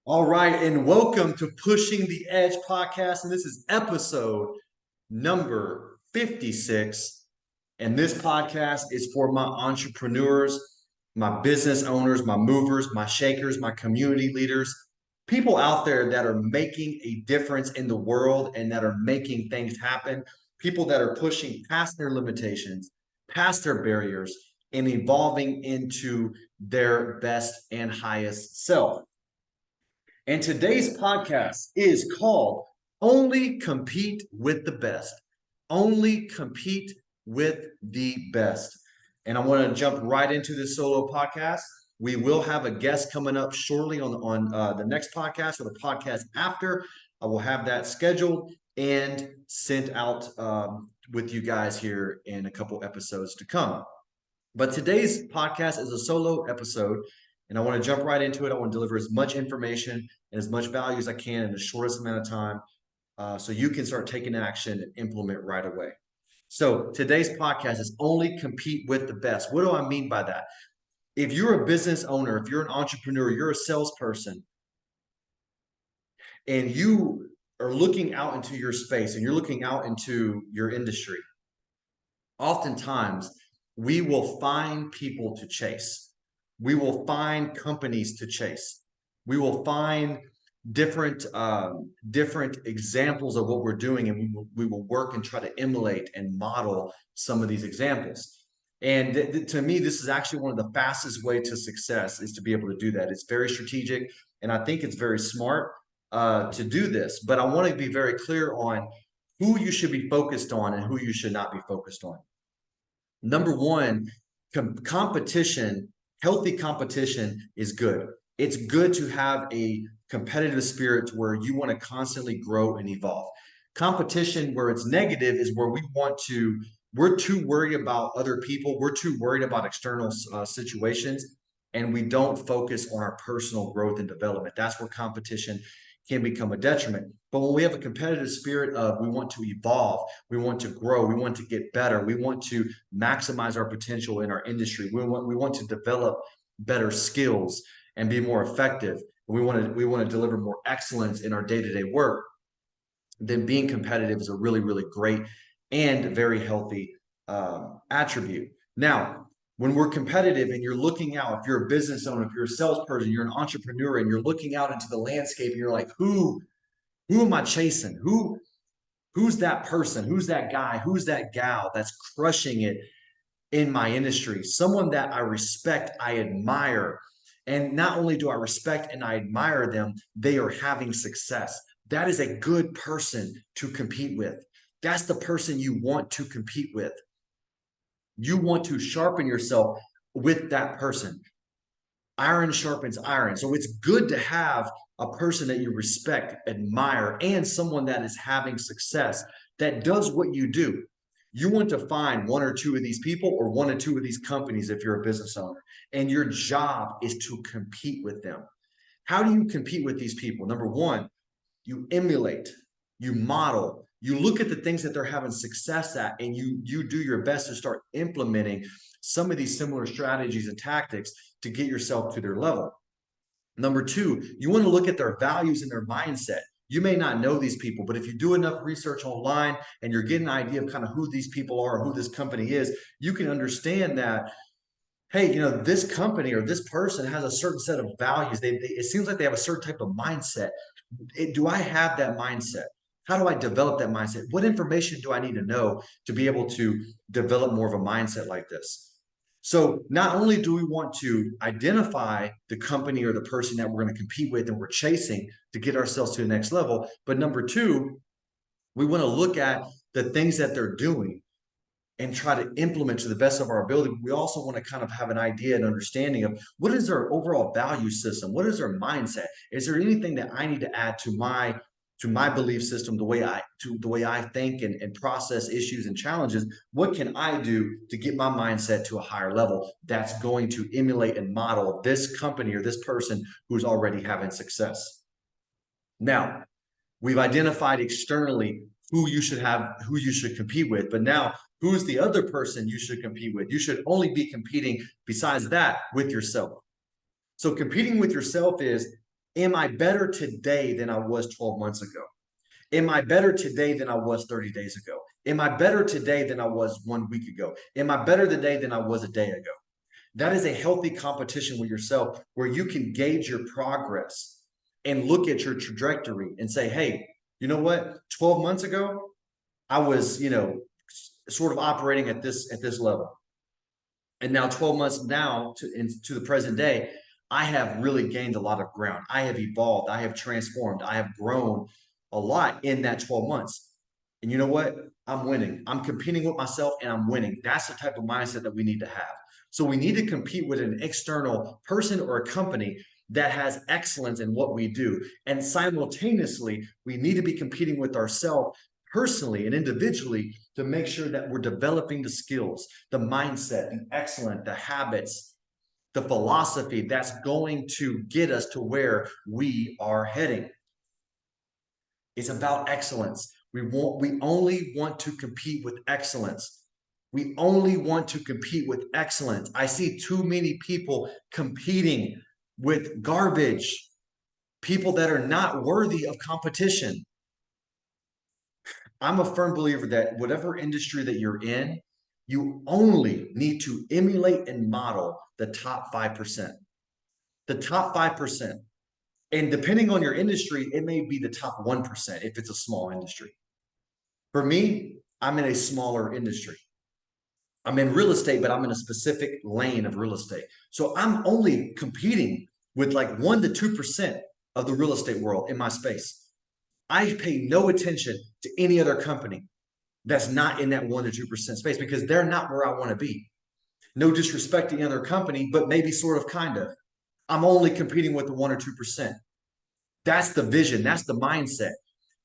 All right, and welcome to Pushing the Edge podcast. And this is episode number 56. And this podcast is for my entrepreneurs, my business owners, my movers, my shakers, my community leaders, people out there that are making a difference in the world and that are making things happen, people that are pushing past their limitations, past their barriers, and evolving into their best and highest self. And today's podcast is called Only Compete with the Best. Only Compete with the Best. And I want to jump right into this solo podcast. We will have a guest coming up shortly on the next podcast or the podcast after. I will have that scheduled and sent out with you guys here in a couple episodes to come. But today's podcast is a solo episode, and I want to jump right into it. I want to deliver as much information and as much value as I can in the shortest amount of time so you can start taking action and implement right away. So today's podcast is only compete with the best. What do I mean by that? If you're a business owner, if you're an entrepreneur, you're a salesperson, and you are looking out into your space and you're looking out into your industry, oftentimes we will find people to chase. We will find companies to chase. We will find different examples of what we're doing, and we will work and try to emulate and model some of these examples. And to me, this is actually one of the fastest way to success is to be able to do that. It's very strategic, and I think it's very smart to do this. But I want to be very clear on who you should be focused on and who you should not be focused on. Number one, competition, healthy competition is good. It's good to have a competitive spirit where you want to constantly grow and evolve. Competition where it's negative is where we're too worried about other people. We're too worried about external situations, and we don't focus on our personal growth and development. That's where competition can become a detriment. But when we have a competitive spirit of we want to evolve, we want to grow, we want to get better, we want to maximize our potential in our industry, we want to develop better skills and be more effective. We want to deliver more excellence in our day-to-day work. Then being competitive is a really, really great and very healthy attribute. Now, when we're competitive and you're looking out, if you're a business owner, if you're a salesperson, you're an entrepreneur, and you're looking out into the landscape, and you're like, who am I chasing? Who's that person? Who's that guy? Who's that gal that's crushing it in my industry? Someone that I respect, I admire. And not only do I respect and I admire them, they are having success. That is a good person to compete with. That's the person you want to compete with. You want to sharpen yourself with that person. Iron sharpens iron. So it's good to have a person that you respect, admire, and someone that is having success that does what you do. You want to find one or two of these people or one or two of these companies if you're a business owner, and your job is to compete with them. How do you compete with these people? Number one, you emulate, you model, you look at the things that they're having success at, and you do your best to start implementing some of these similar strategies and tactics to get yourself to their level. Number two, you want to look at their values and their mindset. You may not know these people, but if you do enough research online and you're getting an idea of kind of who these people are, who this company is, you can understand that, hey, this company or this person has a certain set of values. It seems like they have a certain type of mindset. Do I have that mindset? How do I develop that mindset? What information do I need to know to be able to develop more of a mindset like this? So not only do we want to identify the company or the person that we're going to compete with and we're chasing to get ourselves to the next level, but number two, we want to look at the things that they're doing and try to implement to the best of our ability. We also want to kind of have an idea and understanding of what is their overall value system? What is their mindset? Is there anything that I need to add to my belief system, the way I think and process issues and challenges? What can I do to get my mindset to a higher level that's going to emulate and model this company or this person who's already having success? Now, we've identified externally who you should compete with, but now who's the other person you should compete with? You should only be competing besides that with yourself. So competing with yourself is Am I better today than I was 12 months ago? Am I better today than I was 30 days ago? Am I better today than I was 1 week ago? Am I better today than I was a day ago? That is a healthy competition with yourself where you can gauge your progress and look at your trajectory and say, hey, you know what? 12 months ago, I was, sort of operating at this level. And now 12 months now to the present day, I have really gained a lot of ground. I have evolved. I have transformed. I have grown a lot in that 12 months. And you know what? I'm winning. I'm competing with myself and I'm winning. That's the type of mindset that we need to have. So we need to compete with an external person or a company that has excellence in what we do. And simultaneously, we need to be competing with ourselves personally and individually to make sure that we're developing the skills, the mindset, the excellent, the habits, the philosophy that's going to get us to where we are heading. It's about excellence. We only want to compete with excellence. We only want to compete with excellence. I see too many people competing with garbage, people that are not worthy of competition. I'm a firm believer that whatever industry that you're in, you only need to emulate and model the top 5%. The top 5%. And depending on your industry, it may be the top 1% if it's a small industry. For me, I'm in a smaller industry. I'm in real estate, but I'm in a specific lane of real estate. So I'm only competing with like 1 to 2% of the real estate world in my space. I pay no attention to any other company that's not in that 1 to 2% space because they're not where I want to be. No disrespect to any other company, but maybe sort of kind of. I'm only competing with the 1 or 2%. That's the vision. That's the mindset.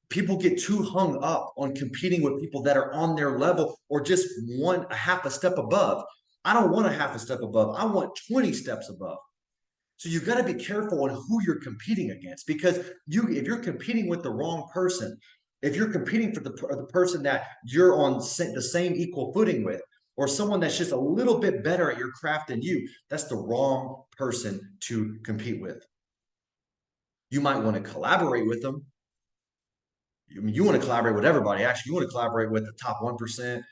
People get too hung up on competing with people that are on their level or just one a half a step above. I don't want a half a step above. I want 20 steps above. So you got to be careful on who you're competing against because if you're competing with the wrong person, if you're competing for the person that you're on the same equal footing with, or someone that's just a little bit better at your craft than you, that's the wrong person to compete with. You might want to collaborate with them. I mean, you want to collaborate with everybody. Actually, you want to collaborate with the top 1%.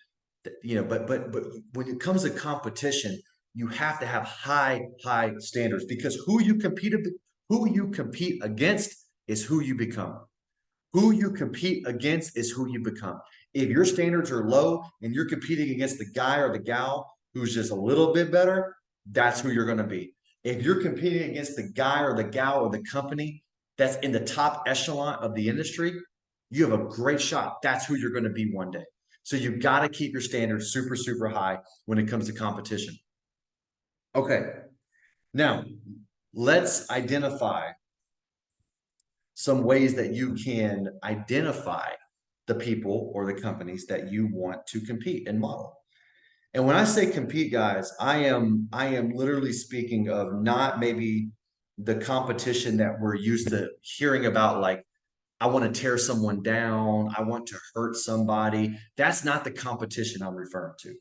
But when it comes to competition, you have to have high standards because who you compete against is who you become. Who you compete against is who you become. If your standards are low and you're competing against the guy or the gal who's just a little bit better, that's who you're going to be. If you're competing against the guy or the gal or the company that's in the top echelon of the industry, you have a great shot. That's who you're going to be one day. So you've got to keep your standards super high when it comes to competition. Okay, now let's identify some ways that you can identify the people or the companies that you want to compete and model. And when I say compete, guys, I am literally speaking of not maybe the competition that we're used to hearing about, like I want to tear someone down, I want to hurt somebody. That's not the competition I'm referring to.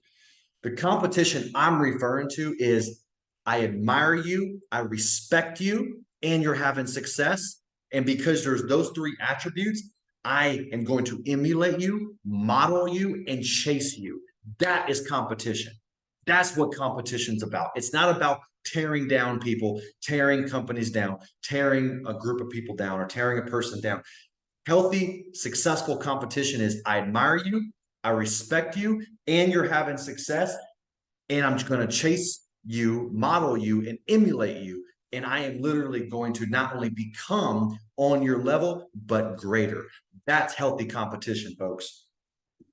The competition I'm referring to is I admire you, I respect you, and you're having success. And because there's those three attributes, I am going to emulate you, model you, and chase you. That is competition. That's what competition's about. It's not about tearing down people, tearing companies down, tearing a group of people down, or tearing a person down. Healthy, successful competition is I admire you, I respect you, and you're having success. And I'm going to chase you, model you, and emulate you. And I am literally going to not only become on your level, but greater. That's healthy competition, folks.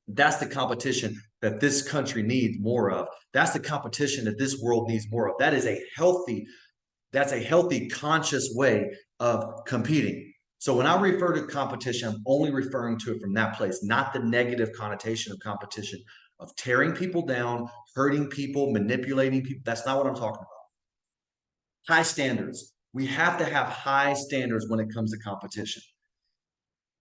That's the competition that this country needs more of. That's the competition that this world needs more of. That's a healthy, conscious way of competing. So when I refer to competition, I'm only referring to it from that place, not the negative connotation of competition, of tearing people down, hurting people, manipulating people. That's not what I'm talking about. High standards. We have to have high standards when it comes to competition.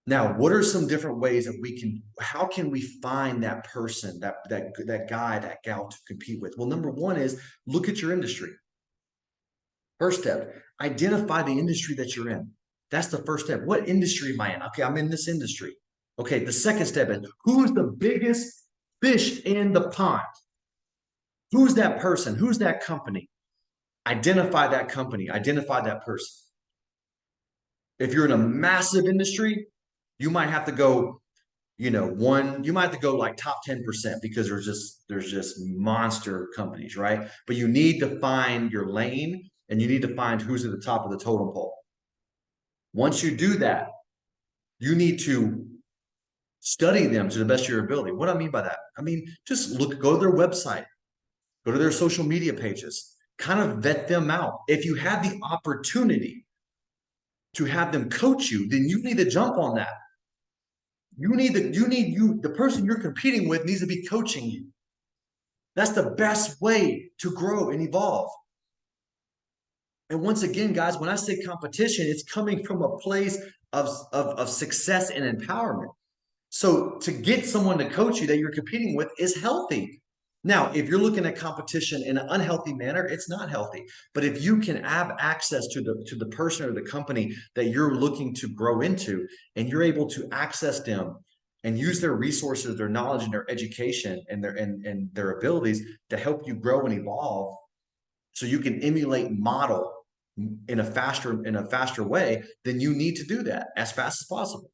Now, what are some different ways that how can we find that person, that guy, that gal to compete with? Well, number one is look at your industry. First step, identify the industry that you're in. That's the first step. What industry am I in? Okay, I'm in this industry. Okay, the second step is who's the biggest fish in the pond? Who's that person? Who's that company? Identify that company, identify that person. If you're in a massive industry, you might have to go, you might have to go like top 10% because there's just monster companies, right? But you need to find your lane and you need to find who's at the top of the totem pole. Once you do that, you need to study them to the best of your ability. What do I mean by that? I mean, just go to their website, go to their social media pages, kind of vet them out. If you have the opportunity to have them coach you, then you need to jump on that. The person you're competing with needs to be coaching you. That's the best way to grow and evolve. And once again, guys, when I say competition, it's coming from a place of success and empowerment. So to get someone to coach you that you're competing with is healthy. Now, if you're looking at competition in an unhealthy manner, it's not healthy. But if you can have access to the person or the company that you're looking to grow into, and you're able to access them and use their resources, their knowledge, and their education and their abilities to help you grow and evolve, so you can emulate and model in a faster way, then you need to do that as fast as possible.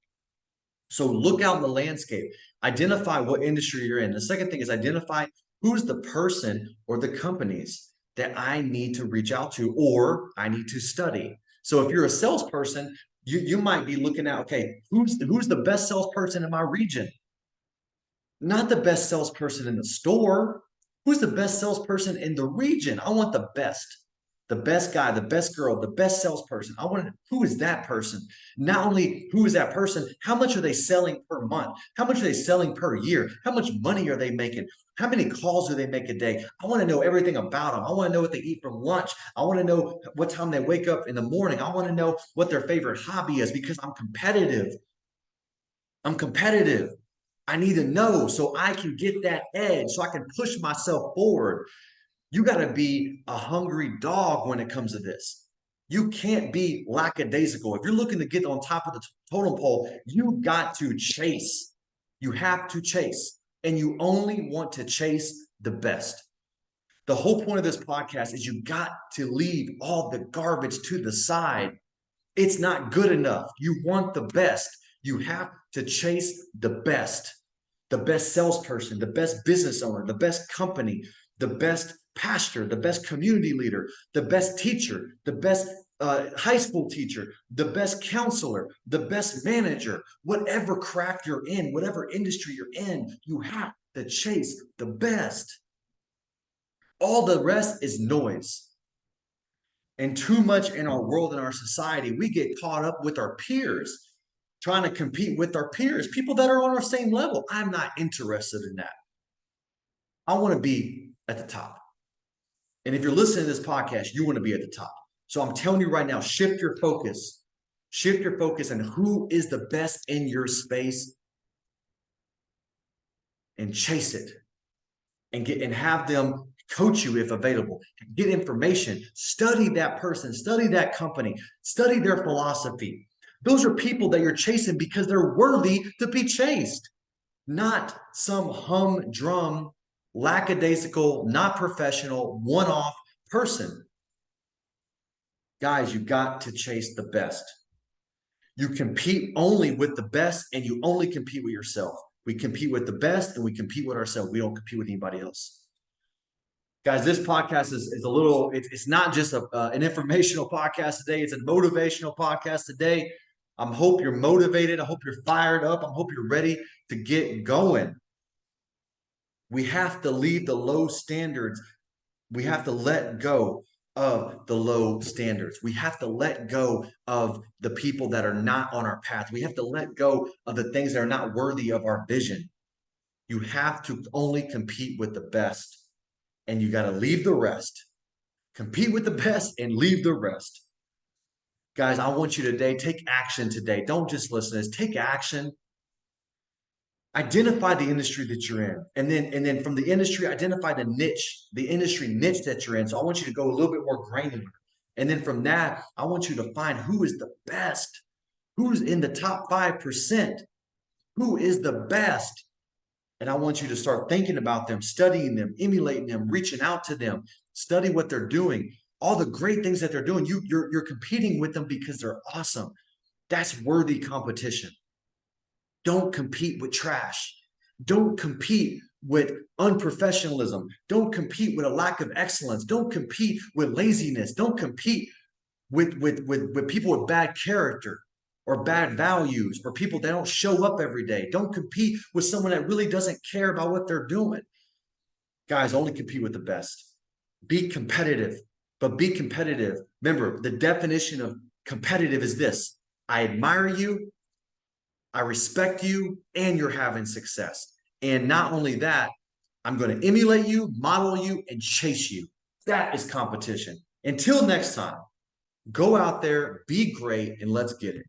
So look out in the landscape, identify what industry you're in. The second thing is identify who's the person or the companies that I need to reach out to or I need to study. So if you're a salesperson, you might be looking at, okay, who's the best salesperson in my region? Not the best salesperson in the store. Who's the best salesperson in the region? I want the best guy, the best girl, the best salesperson. Who is that person? Not only who is that person, how much are they selling per month? How much are they selling per year? How much money are they making? How many calls do they make a day? I want to know everything about them. I want to know what they eat for lunch. I want to know what time they wake up in the morning. I want to know what their favorite hobby is because I'm competitive. I'm competitive. I need to know so I can get that edge, so I can push myself forward. You got to be a hungry dog when it comes to this. You can't be lackadaisical. If you're looking to get on top of the totem pole, you got to chase. You have to chase, and you only want to chase the best. The whole point of this podcast is you got to leave all the garbage to the side. It's not good enough. You want the best. You have to chase the best salesperson, the best business owner, the best company, the best pastor, the best community leader, the best teacher, the best high school teacher, the best counselor, the best manager, whatever craft you're in, whatever industry you're in, you have to chase the best. All the rest is noise. And too much in our world and our society, we get caught up with our peers, trying to compete with our peers, people that are on our same level. I'm not interested in that. I want to be at the top. And if you're listening to this podcast, you want to be at the top. So I'm telling you right now, shift your focus. Shift your focus on who is the best in your space and chase it and have them coach you if available. Get information, study that person, study that company, study their philosophy. Those are people that you're chasing because they're worthy to be chased, not some humdrum, lackadaisical, not professional, one-off person. Guys, you got to chase the best. You compete only with the best and you only compete with yourself. We compete with the best and we compete with ourselves. We don't compete with anybody else. Guys, this podcast is a little, it's not just an informational podcast today. It's a motivational podcast today. I hope you're motivated. I hope you're fired up. I hope you're ready to get going. We have to leave the low standards. We have to let go of the low standards. We have to let go of the people that are not on our path. We have to let go of the things that are not worthy of our vision. You have to only compete with the best. And you got to leave the rest. Compete with the best and leave the rest. Guys, I want you today, take action today. Don't just listen to this. Take action. Identify the industry that you're in. And then from the industry, identify the industry niche that you're in. So I want you to go a little bit more granular. And then from that, I want you to find who is the best, who's in the top 5%, who is the best. And I want you to start thinking about them, studying them, emulating them, reaching out to them, study what they're doing, all the great things that they're doing. You're competing with them because they're awesome. That's worthy competition. Don't compete with trash. Don't compete with unprofessionalism. Don't compete with a lack of excellence. Don't compete with laziness. Don't compete with people with bad character or bad values or people that don't show up every day. Don't compete with someone that really doesn't care about what they're doing. Guys, only compete with the best. Be competitive, but be competitive. Remember, the definition of competitive is this: I admire you, I respect you, and you're having success. And not only that, I'm going to emulate you, model you, and chase you. That is competition. Until next time, go out there, be great, and let's get it.